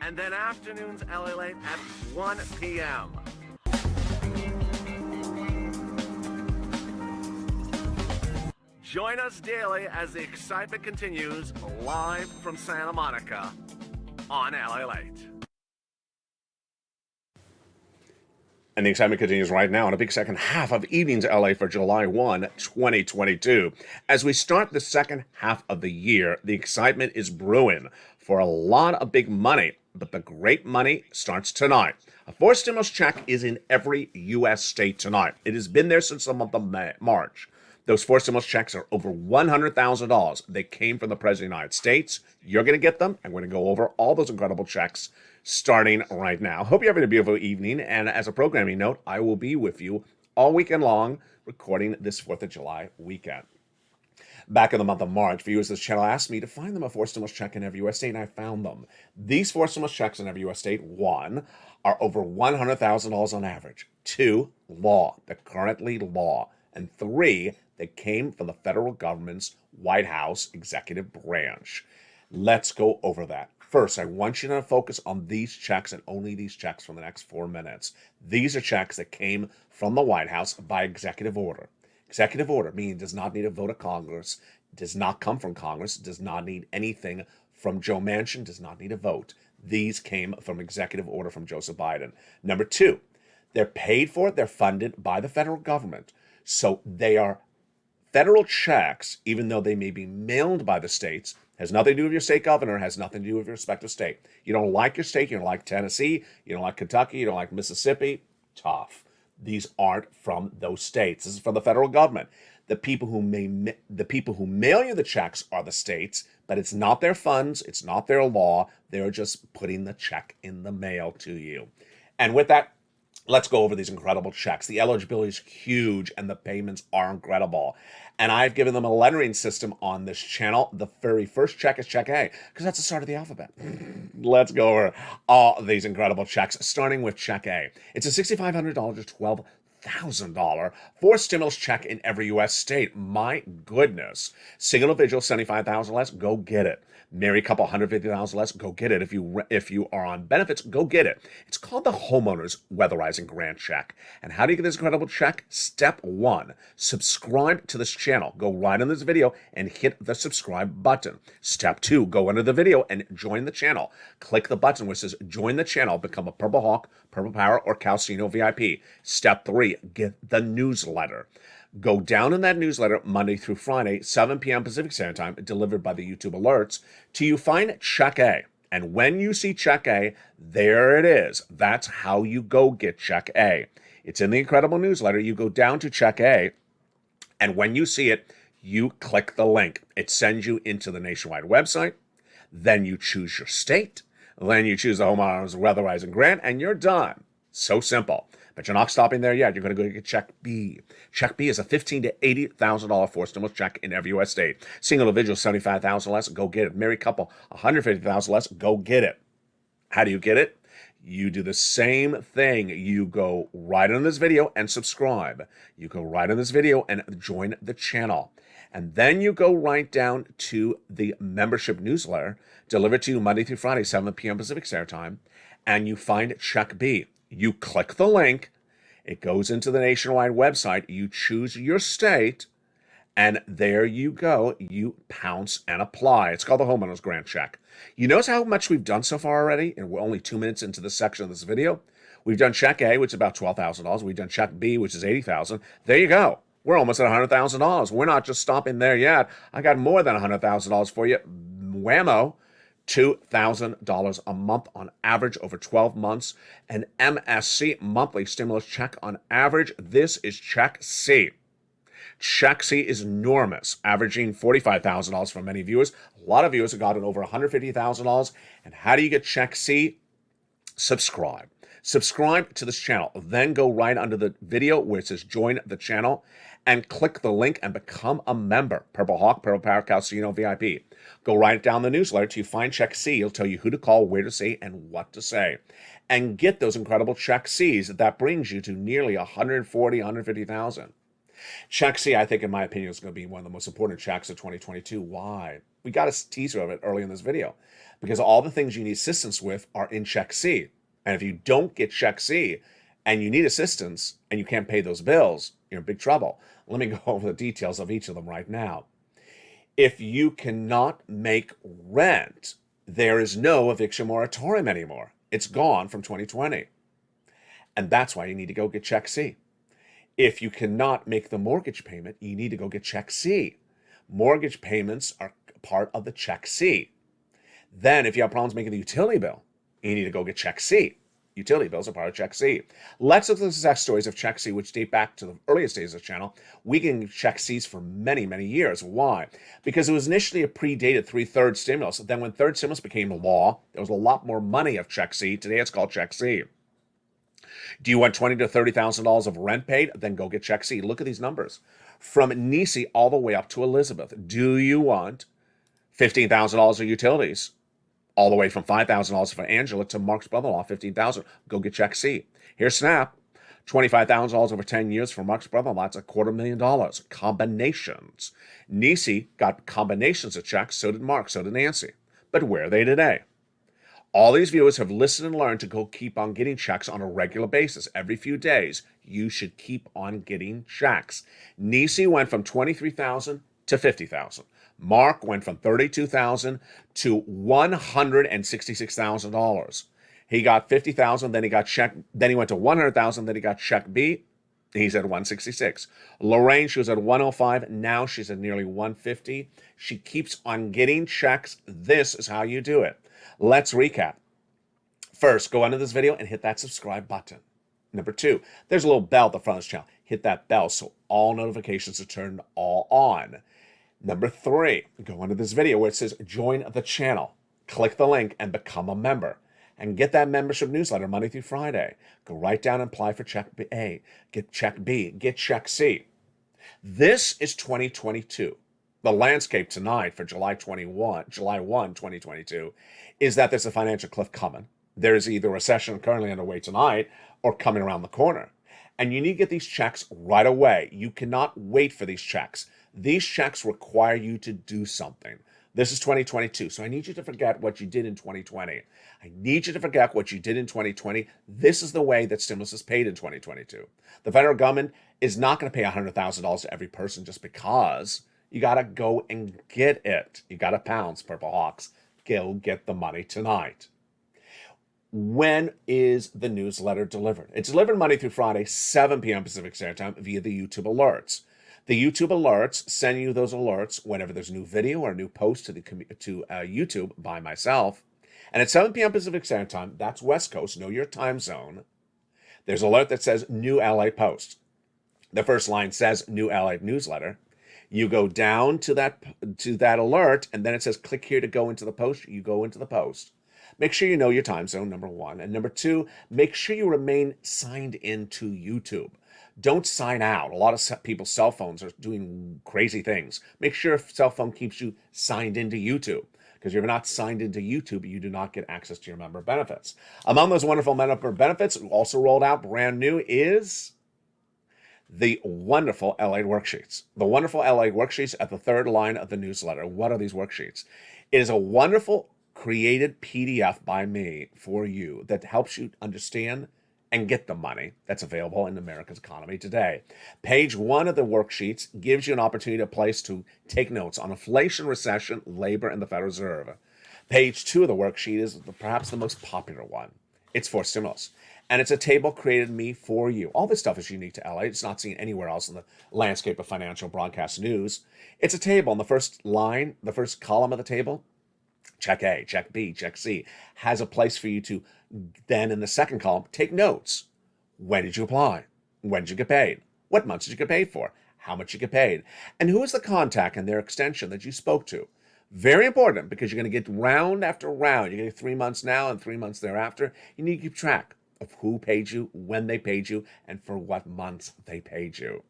And then afternoons Lalate at 1 p.m. Join us daily as the excitement continues live from Santa Monica on Lalate. And the excitement continues right now in a big second half of Evenings LA for July 1, 2022. As we start the second half of the year, the excitement is brewing for a lot of big money, but the great money starts tonight. A 4 stimulus check is in every U.S. state tonight. It has been there since the month of March. Those 4 stimulus checks are over $100,000. They came from the President of the United States. You're going to get them. I'm going to go over all those incredible checks starting right now. Hope you're having a beautiful evening. And as a programming note, I will be with you all weekend long recording this 4th of July weekend. Back in the month of March, viewers of this channel asked me to find them a 4 stimulus check in every U.S. state, and I found them. These 4 stimulus checks in every U.S. state, 1, are over $100,000 on average. 2, law, the currently law. And 3, they came from the federal government's White House executive branch. Let's go over that. First, I want you to focus on these checks and only these checks for the next 4 minutes. These are checks that came from the White House by executive order. Executive order meaning does not need a vote of Congress, does not come from Congress, does not need anything from Joe Manchin, does not need a vote. These came from executive order from Joseph Biden. Number 2, they're paid for, they're funded by the federal government. So they are federal checks, even though they may be mailed by the states, has nothing to do with your state governor, has nothing to do with your respective state. You don't like your state, you don't like Tennessee, you don't like Kentucky, you don't like Mississippi, tough. These aren't from those states. This is from the federal government. The people who mail you the checks are the states, but it's not their funds, it's not their law. They're just putting the check in the mail to you. And with that, let's go over these incredible checks. The eligibility is huge and the payments are incredible. And I've given them a lettering system on this channel. The very first check is check A, because that's the start of the alphabet. Let's go over all of these incredible checks, starting with check A. It's a $6,500 to $12,000 for stimulus check in every U.S. state. My goodness. Single individual, $75,000 less, go get it. Married couple, $150,000 less, go get it. If you are on benefits, go get it. It's called the Homeowners Weatherizing Grant Check. And how do you get this incredible check? Step 1, subscribe to this channel. Go right on this video and hit the subscribe button. Step 2, go under the video and join the channel. Click the button which says join the channel, become a Purple Hawk, Purple Power, or Calcino VIP. Step 3, get the newsletter. Go down in that newsletter Monday through Friday, 7 p.m. Pacific Standard Time, delivered by the YouTube alerts, till you find check A. And when you see check A, there it is. That's how you go get check A. It's in the Incredible newsletter. You go down to check A, and when you see it, you click the link. It sends you into the nationwide website. Then you choose your state. Then you choose the homeowner's weatherizing grant, and you're done. So simple. But you're not stopping there yet. You're going to go get check B. Check B is a $15,000 to $80,000 for stimulus check in every U.S. state. Single individual, $75,000 less, go get it. Married couple, $150,000 less, go get it. How do you get it? You do the same thing. You go right on this video and subscribe. You go right on this video and join the channel. And then you go right down to the membership newsletter delivered to you Monday through Friday, 7 p.m. Pacific Standard Time, and you find check B. You click the link. It goes into the nationwide website. You choose your state, and there you go. You pounce and apply. It's called the Homeowners Grant Check. You notice how much we've done so far already? And we're only 2 minutes into this section of this video. We've done check A, which is about $12,000. We've done check B, which is $80,000. There you go. We're almost at $100,000. We're not just stopping there yet. I got more than $100,000 for you. Whammo. $2,000 a month on average over 12 months. An MSC monthly stimulus check on average. This is check C. Check C is enormous, averaging $45,000 for many viewers. A lot of viewers have gotten over $150,000. And how do you get check C? Subscribe. Subscribe to this channel. Then go right under the video where it says join the channel and click the link and become a member. Purple Hawk, Purple Power, Calcino, VIP. Go right down the newsletter till you find check C. It'll tell you who to call, where to say, and what to say. And get those incredible check C's. That brings you to nearly 140, 150,000. Check C, I think, in my opinion, is going to be one of the most important checks of 2022. Why? We got a teaser of it early in this video. Because all the things you need assistance with are in check C. And if you don't get check C and you need assistance and you can't pay those bills, you're in big trouble. Let me go over the details of each of them right now. If you cannot make rent, there is no eviction moratorium anymore. It's gone from 2020. And that's why you need to go get check C. If you cannot make the mortgage payment, you need to go get check C. Mortgage payments are part of the check C. Then if you have problems making the utility bill, you need to go get check C. Utility bills are part of check C. Let's look at the success stories of check C, which date back to the earliest days of the channel. We can check C's for many, many years. Why? Because it was initially a predated 3/3 stimulus. Then when third stimulus became law, there was a lot more money of check C. Today it's called check C. Do you want $20,000 to $30,000 of rent paid? Then go get check C. Look at these numbers. From Nisi all the way up to Elizabeth. Do you want $15,000 of utilities? All the way from $5,000 for Angela to Mark's brother-in-law, $15,000. Go get check C. Here's Snap. $25,000 over 10 years for Mark's brother-in-law. That's $250,000. Combinations. Nisi got combinations of checks. So did Mark. So did Nancy. But where are they today? All these viewers have listened and learned to go keep on getting checks on a regular basis. Every few days, you should keep on getting checks. Nisi went from $23,000 to $50,000. Mark went from $32,000 to $166,000. He got $50,000, then he got check, then he went to $100,000, then he got check B. He's at $166. Lorraine, she was at $105. Now she's at nearly $150. She keeps on getting checks. This is how you do it. Let's recap. First, go under this video and hit that subscribe button. Number 2, there's a little bell at the front of this channel. Hit that bell so all notifications are turned all on. Number 3, go under this video where it says join the channel. Click the link and become a member. And get that membership newsletter Monday through Friday. Go right down and apply for check A. Get check B. Get check C. This is 2022. The landscape tonight for July 1, 2022, is that there's a financial cliff coming. There is either a recession currently underway tonight or coming around the corner. And you need to get these checks right away. You cannot wait for these checks. These checks require you to do something. This is 2022, so I need you to forget what you did in 2020. I need you to forget what you did in 2020. This is the way that stimulus is paid in 2022. The federal government is not going to pay $100,000 to every person just because. You got to go and get it. You got to pounce, Purple Hawks. Go get the money tonight. When is the newsletter delivered? It's delivered Monday through Friday, 7 p.m. Pacific Standard Time via the YouTube alerts. The YouTube alerts send you those alerts whenever there's a new video or a new post to YouTube by myself. And at 7 p.m. Pacific Standard Time, that's West Coast, know your time zone, there's an alert that says New LA Post. The first line says New LA Newsletter. You go down to that alert, and then it says click here to go into the post. You go into the post. Make sure you know your time zone, number one. And number two, make sure you remain signed into YouTube. Don't sign out. A lot of people's cell phones are doing crazy things. Make sure a cell phone keeps you signed into YouTube. Because if you're not signed into YouTube, you do not get access to your member benefits. Among those wonderful member benefits, also rolled out brand new, is the wonderful LA worksheets. The wonderful LA worksheets at the third line of the newsletter. What are these worksheets? It is a wonderful created PDF by me for you that helps you understand and get the money that's available in America's economy today. Page 1 of the worksheets gives you an opportunity, a place to take notes on inflation, recession, labor, and the Federal Reserve. Page 2 of the worksheet is perhaps the most popular one. It's for stimulus. And it's a table created me for you. All this stuff is unique to LA. It's not seen anywhere else in the landscape of financial broadcast news. It's a table. On the first line, the first column of the table, check A, check B, check C, has a place for you to then in the second column, take notes. When did you apply? When did you get paid? What months did you get paid for? How much you get paid? And who is the contact and their extension that you spoke to? Very important, because you're going to get round after round. You're going to get 3 months now and 3 months thereafter. You need to keep track of who paid you, when they paid you, and for what months they paid you.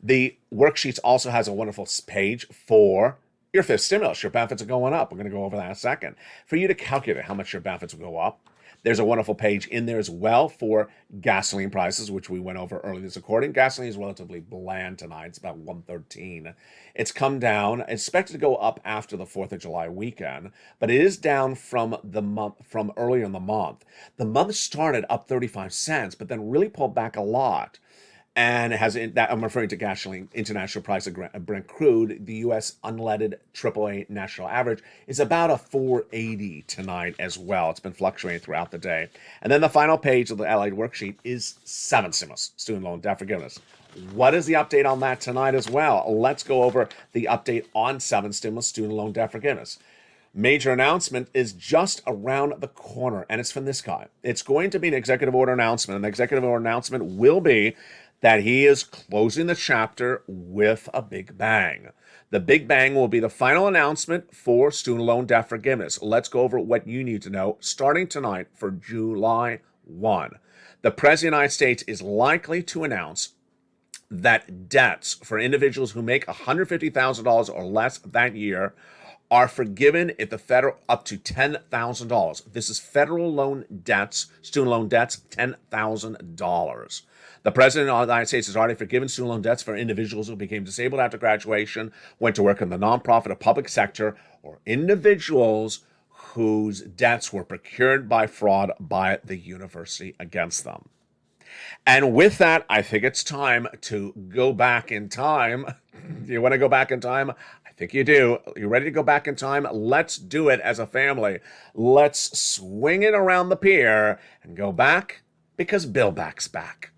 The worksheets also has a wonderful page for your fifth stimulus. Your benefits are going up. We're going to go over that in a second. For you to calculate how much your benefits will go up, there's a wonderful page in there as well for gasoline prices, which we went over earlier this recording. Gasoline is relatively bland tonight. It's about $1.13. It's come down. It's expected to go up after the 4th of July weekend, but it is down from earlier in the month. The month started up 35 cents, but then really pulled back a lot. And it has that, I'm referring to gasoline, international price of Brent crude. The U.S. unleaded AAA national average is about a 480 tonight as well. It's been fluctuating throughout the day. And then the final page of the Allied worksheet is 7 stimulus, student loan debt forgiveness. What is the update on that tonight as well? Let's go over the update on 7 stimulus, student loan debt forgiveness. Major announcement is just around the corner, and it's from this guy. It's going to be an executive order announcement, and the executive order announcement will be that he is closing the chapter with a big bang. The big bang will be the final announcement for student loan debt forgiveness. Let's go over what you need to know starting tonight for July 1. The President of the United States is likely to announce that debts for individuals who make $150,000 or less that year are forgiven if the federal up to $10,000. This is federal loan debts, student loan debts, $10,000. The President of the United States has already forgiven student loan debts for individuals who became disabled after graduation, went to work in the nonprofit or public sector, or individuals whose debts were procured by fraud by the university against them. And with that, I think it's time to go back in time. Do you want to go back in time? I think you do. You ready to go back in time? Let's do it as a family. Let's swing it around the pier and go back, because Build Back's back.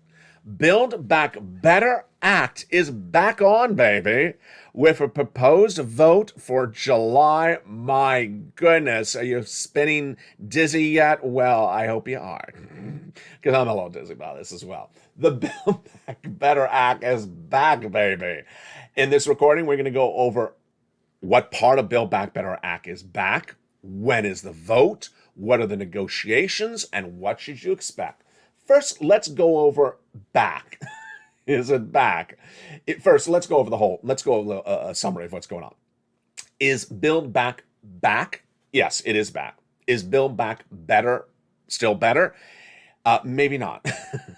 Build Back Better Act is back on, baby, with a proposed vote for July. My goodness, are you spinning dizzy yet? Well, I hope you are, because I'm a little dizzy about this as well. The Build Back Better Act is back, baby. In this recording, we're going to go over what part of Build Back Better Act is back, when is the vote, what are the negotiations, and what should you expect. First, let's go over back. Is it back? First, let's go over a summary of what's going on. Is Build Back back? Yes, it is back. Is Build Back better? Still better? Maybe not.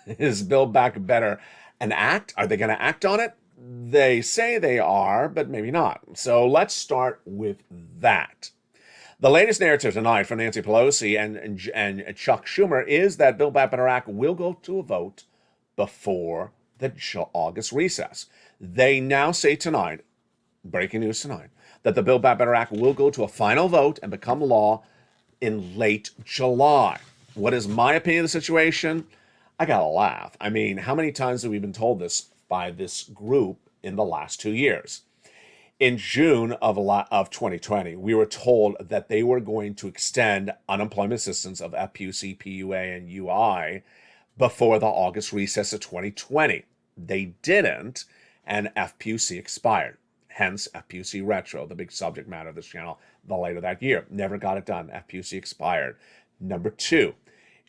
Is Build Back Better an act? Are they going to act on it? They say they are, but maybe not. So let's start with that. The latest narrative tonight from Nancy Pelosi and Chuck Schumer is that Build Back Better Act will go to a vote before the August recess. They now say tonight, breaking news tonight, that the Build Back Better Act will go to a final vote and become law in late July. What is my opinion of the situation? I gotta laugh. I mean, how many times have we been told this by this group in the last 2 years? In June of 2020, we were told that they were going to extend unemployment assistance of FPUC, PUA, and UI before the August recess of 2020. They didn't, and FPUC expired. Hence, FPUC Retro, the big subject matter of this channel, the later that year. Never got it done. FPUC expired. Number two,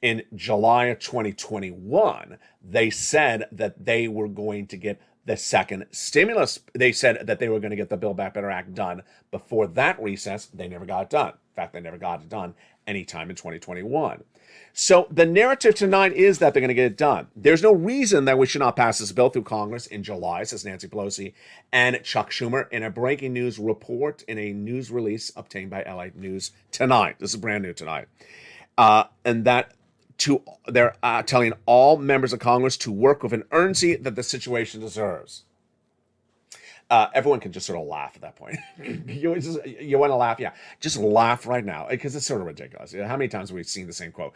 in July of 2021, they said that they were going to get the second stimulus. They said that they were going to get the Build Back Better Act done before that recess. They never got it done. In fact, they never got it done anytime in 2021. So the narrative tonight is that they're going to get it done. There's no reason that we should not pass this bill through Congress in July, says Nancy Pelosi and Chuck Schumer in a breaking news report in a news release obtained by LA News tonight. This is brand new tonight. And that they're telling all members of Congress to work with an urgency that the situation deserves. Everyone can just sort of laugh at that point. You want to laugh? Yeah, just laugh right now because it's sort of ridiculous. How many times have we seen the same quote?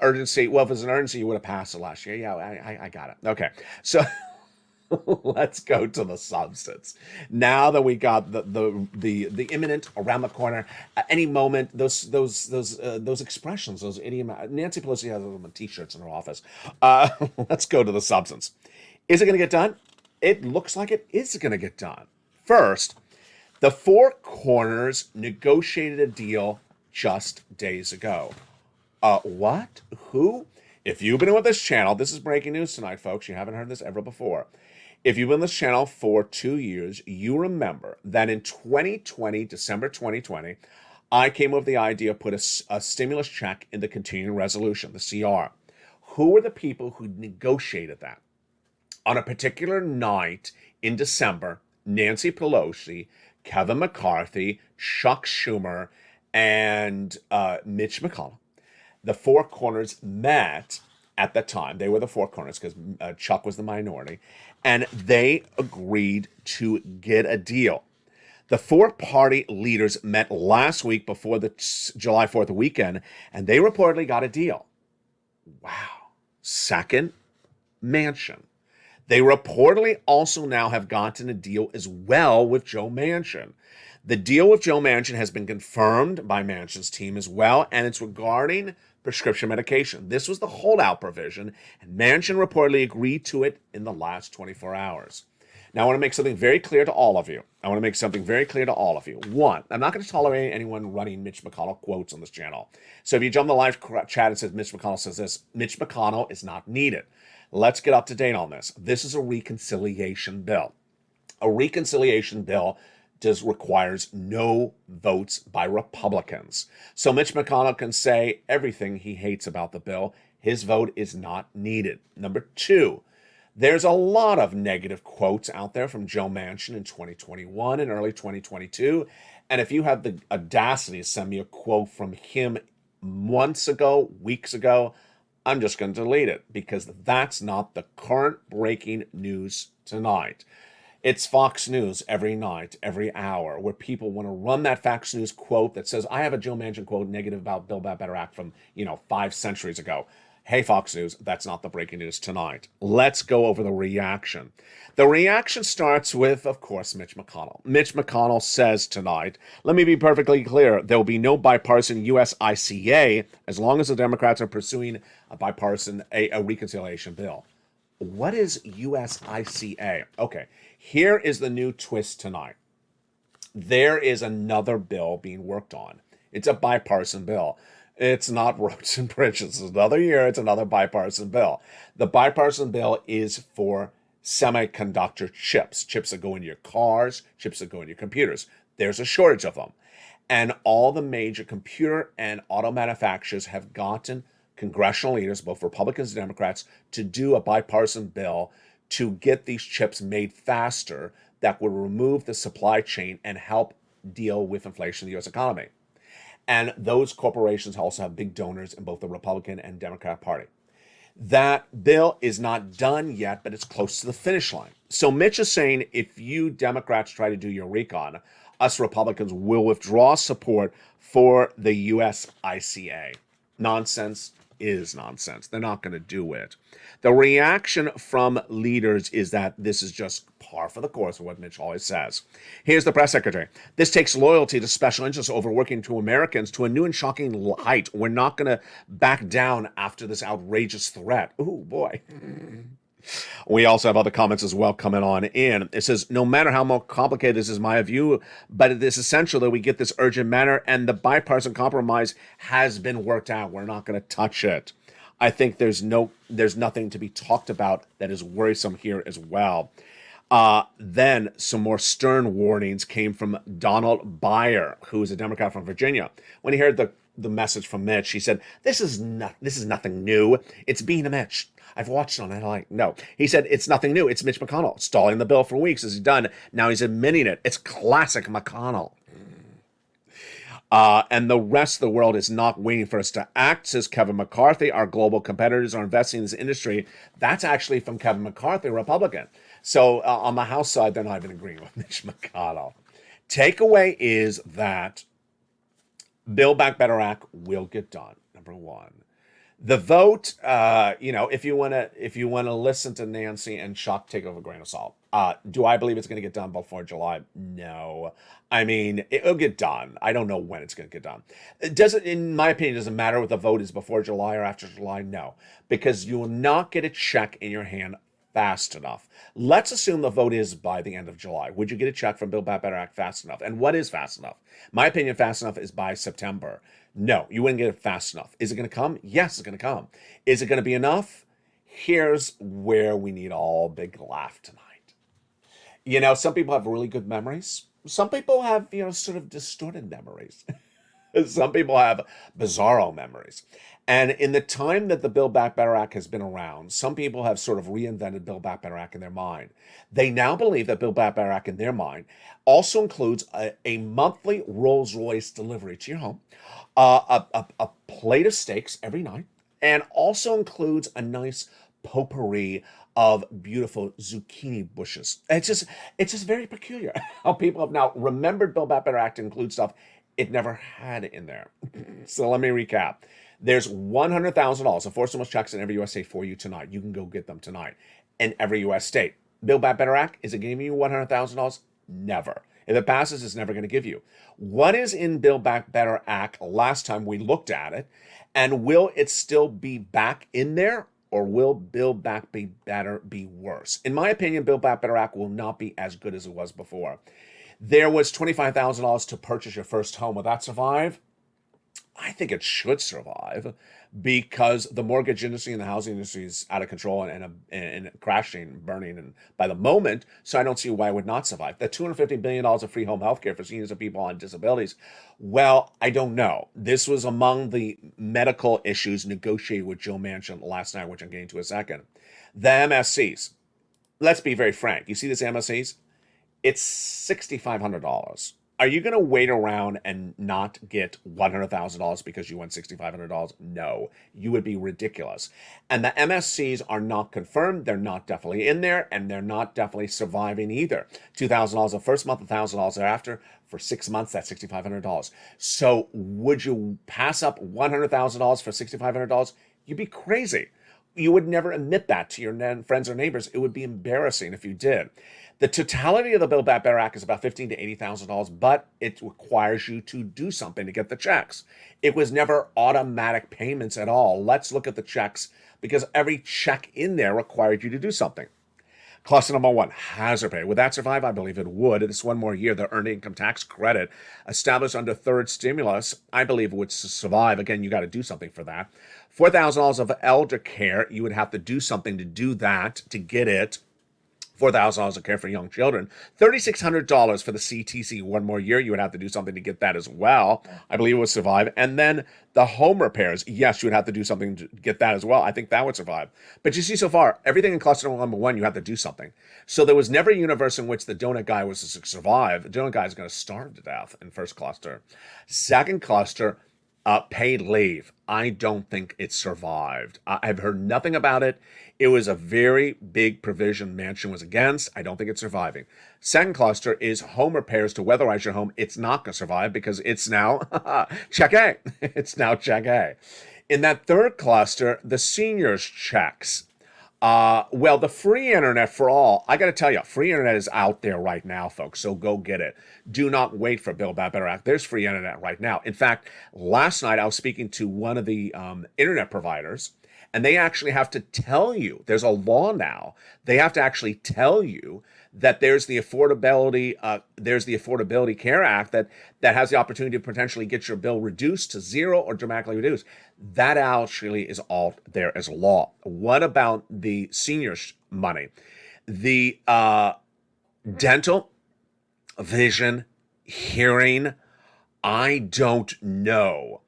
Urgency. Well, if it's an urgency, you would have passed it last year. Yeah, I got it. Okay, so let's go to the substance. Now that we got the imminent around the corner, any moment, those expressions, those idiom. Nancy Pelosi has them on T-shirts in her office. Let's go to the substance. Is it going to get done? It looks like it is going to get done. First, the Four Corners negotiated a deal just days ago. What? Who? If you've been with this channel, this is breaking news tonight, folks. You haven't heard this ever before. If you've been with this channel for 2 years, you remember that in 2020, December 2020, I came up with the idea of put a stimulus check in the continuing resolution, the CR. Who were the people who negotiated that? On a particular night in December, Nancy Pelosi, Kevin McCarthy, Chuck Schumer, and Mitch McConnell, the Four Corners met at the time. They were the Four Corners because Chuck was the minority, and they agreed to get a deal. The four-party leaders met last week before the July 4th weekend, and they reportedly got a deal. Wow. Second Manchin. They reportedly also now have gotten a deal as well with Joe Manchin. The deal with Joe Manchin has been confirmed by Manchin's team as well, and it's regarding prescription medication. This was the holdout provision, and Manchin reportedly agreed to it in the last 24 hours. Now, I want to make something very clear to all of you. One, I'm not going to tolerate anyone running Mitch McConnell quotes on this channel. So if you jump in the live chat and says Mitch McConnell says this, Mitch McConnell is not needed. Let's get up to date on this. This is a reconciliation bill. A reconciliation bill requires no votes by Republicans. So Mitch McConnell can say everything he hates about the bill. His vote is not needed. Number two, there's a lot of negative quotes out there from Joe Manchin in 2021 and early 2022. And if you have the audacity to send me a quote from him months ago, weeks ago, I'm just going to delete it because that's not the current breaking news tonight. It's Fox News every night, every hour, where people want to run that Fox News quote that says, I have a Joe Manchin quote negative about Build Back Better Act from, 5 centuries ago. Hey, Fox News, that's not the breaking news tonight. Let's go over the reaction. The reaction starts with, of course, Mitch McConnell. Mitch McConnell says tonight, let me be perfectly clear, there will be no bipartisan USICA as long as the Democrats are pursuing a bipartisan, a reconciliation bill. What is USICA? Okay, here is the new twist tonight. There is another bill being worked on. It's a bipartisan bill. It's not roads and bridges. It's another year. It's another bipartisan bill. The bipartisan bill is for semiconductor chips that go in your cars, chips that go in your computers. There's a shortage of them. And all the major computer and auto manufacturers have gotten congressional leaders, both Republicans and Democrats, to do a bipartisan bill to get these chips made faster that would remove the supply chain and help deal with inflation in the U.S. economy. And those corporations also have big donors in both the Republican and Democrat Party. That bill is not done yet, but it's close to the finish line. So Mitch is saying if you Democrats try to do your recon, us Republicans will withdraw support for the USICA. Nonsense, is nonsense. They're not going to do it. The reaction from leaders is that this is just par for the course of what Mitch always says. Here's the press secretary. This takes loyalty to special interests over working to Americans to a new and shocking height. We're not going to back down after this outrageous threat. Ooh, boy. We also have other comments as well coming on in. It says, no matter how more complicated this is my view, but it is essential that we get this urgent matter, and the bipartisan compromise has been worked out. We're not going to touch it. I think there's nothing to be talked about that is worrisome here as well. Then some more stern warnings came from Donald Byer, who is a Democrat from Virginia. When he heard the message from Mitch, he said, this is nothing new. It's being a Mitch. I've watched it on it. No. He said, it's nothing new. It's Mitch McConnell stalling the bill for weeks as he's done. Now he's admitting it. It's classic McConnell. And the rest of the world is not waiting for us to act, says Kevin McCarthy. Our global competitors are investing in this industry. That's actually from Kevin McCarthy, Republican. So on the House side, they're not even agreeing with Mitch McConnell. Takeaway is that Build Back Better Act will get done, number one. The vote, if you want to listen to Nancy and Chuck, take it with a grain of salt. Do I believe it's going to get done before July? No. I mean, it'll get done. I don't know when it's going to get done. In my opinion, does it matter what the vote is before July or after July? No, because you will not get a check in your hand fast enough. Let's assume the vote is by the end of July. Would you get a check from Build Back Better Act fast enough? And what is fast enough? My opinion, fast enough is by September. No, you wouldn't get it fast enough. Is it going to come? Yes, it's going to come. Is it going to be enough? Here's where we need all big laugh tonight. Some people have really good memories. Some people have, sort of distorted memories. Some people have bizarro memories. And in the time that the Build Back Better Act has been around, some people have sort of reinvented Build Back Better Act in their mind. They now believe that Build Back Better Act in their mind also includes a monthly Rolls-Royce delivery to your home, a plate of steaks every night, and also includes a nice potpourri of beautiful zucchini bushes. It's just very peculiar how people have now remembered Build Back Better Act to include stuff it never had in there. So let me recap. There's $100,000 of forced stimulus checks in every U.S. state for you tonight. You can go get them tonight in every U.S. state. Build Back Better Act, is it giving you $100,000? Never. If it passes, it's never going to give you. What is in Build Back Better Act last time we looked at it? And will it still be back in there? Or will Build Back Better be worse? In my opinion, Build Back Better Act will not be as good as it was before. There was $25,000 to purchase your first home. Will that survive? I think it should survive because the mortgage industry and the housing industry is out of control and crashing, burning, and by the moment. So I don't see why it would not survive. The $250 billion of free home health care for seniors and people on disabilities. Well, I don't know. This was among the medical issues negotiated with Joe Manchin last night, which I'm getting to in a second. The MSCs. Let's be very frank. You see this MSCs? It's $6,500. Are you going to wait around and not get $100,000 because you won $6,500? No, you would be ridiculous. And the MSCs are not confirmed. They're not definitely in there, and they're not definitely surviving either. $2,000 the first month, $1,000 thereafter. For 6 months, that's $6,500. So would you pass up $100,000 for $6,500? You'd be crazy. You would never admit that to your friends or neighbors. It would be embarrassing if you did. The totality of the Build Back Better Act is about $15,000 to $80,000, but it requires you to do something to get the checks. It was never automatic payments at all. Let's look at the checks because every check in there required you to do something. Cluster number one, hazard pay. Would that survive? I believe it would. It's one more year. The earned income tax credit established under third stimulus, I believe it would survive. Again, you got to do something for that. $4,000 of elder care. You would have to do something to do that, to get it. $4,000 of care for young children, $3,600 for the CTC, one more year. You would have to do something to get that as well. I believe it would survive. And then the home repairs, yes, you would have to do something to get that as well. I think that would survive. But you see so far, everything in cluster number one, you have to do something. So there was never a universe in which the donut guy was to survive. The donut guy is going to starve to death in first cluster. Second cluster, paid leave. I don't think it survived. I've heard nothing about it. It was a very big provision Manchin was against. I don't think it's surviving. Second cluster is home repairs to weatherize your home. It's not going to survive because it's now check A. It's now check A. In that third cluster, the seniors checks. Well, the free internet for all, I got to tell you, free internet is out there right now, folks, so go get it. Do not wait for Build Back Better Act. There's free internet right now. In fact, last night I was speaking to one of the internet providers, and they actually have to tell you, there's a law now, they have to actually tell you that there's the Affordability Care Act that has the opportunity to potentially get your bill reduced to zero or dramatically reduced. That actually is all there as law. What about the seniors' money? The dental, vision, hearing, I don't know.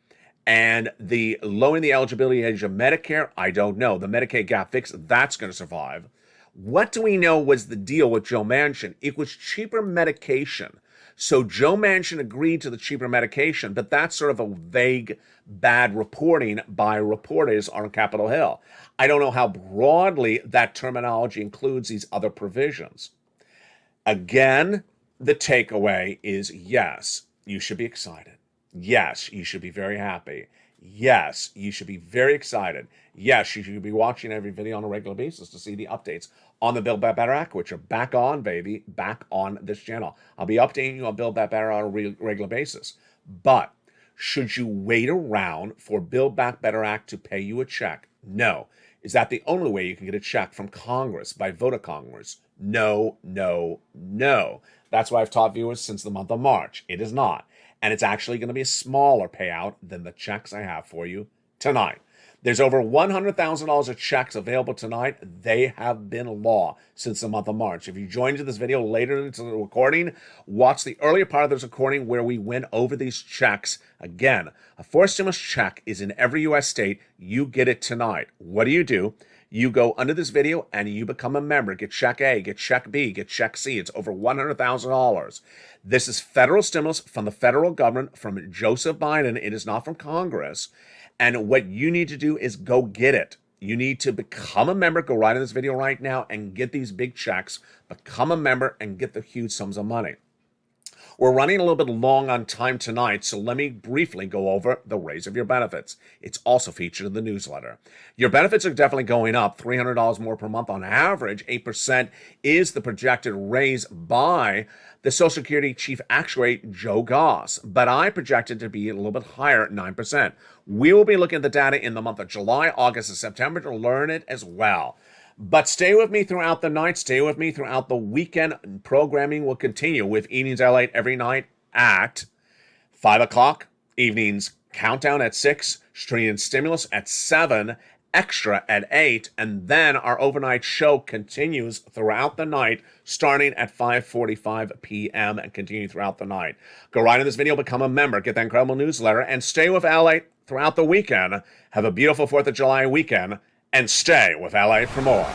And the lowering the eligibility age of Medicare, I don't know. The Medicaid gap fix, that's going to survive. What do we know was the deal with Joe Manchin? It was cheaper medication. So Joe Manchin agreed to the cheaper medication, but that's sort of a vague, bad reporting by reporters on Capitol Hill. I don't know how broadly that terminology includes these other provisions. Again, the takeaway is yes, you should be excited. Yes, you should be very happy. Yes, you should be very excited. Yes, you should be watching every video on a regular basis to see the updates on the Build Back Better Act, which are back on, baby, back on this channel. I'll be updating you on Build Back Better on a regular basis. But should you wait around for Build Back Better Act to pay you a check? No. Is that the only way you can get a check from Congress by vote of Congress? No, no, no. That's why I've taught viewers since the month of March. It is not. And it's actually going to be a smaller payout than the checks I have for you tonight. There's over $100,000 of checks available tonight. They have been law since the month of March. If you joined this video later into the recording, watch the earlier part of this recording where we went over these checks. Again, a forced stimulus check is in every U.S. state. You get it tonight. What do? You go under this video and you become a member. Get check A, get check B, get check C. It's over $100,000. This is federal stimulus from the federal government, from Joseph Biden. It is not from Congress. And what you need to do is go get it. You need to become a member. Go right in this video right now and get these big checks. Become a member and get the huge sums of money. We're running a little bit long on time tonight, so let me briefly go over the raise of your benefits. It's also featured in the newsletter. Your benefits are definitely going up, $300 more per month on average. 8% is the projected raise by the Social Security Chief Actuary, Joe Goss, but I projected to be a little bit higher at 9%. We will be looking at the data in the month of July, August, and September to learn it as well. But stay with me throughout the night. Stay with me throughout the weekend. Programming will continue with Evenings Lalate every night at 5 o'clock. Evenings Countdown at 6. Stream and Stimulus at 7. Extra at 8. And then our overnight show continues throughout the night, starting at 5:45 p.m. and continuing throughout the night. Go right in this video, become a member, get that incredible newsletter, and stay with Lalate throughout the weekend. Have a beautiful 4th of July weekend. And stay with Lalate for more.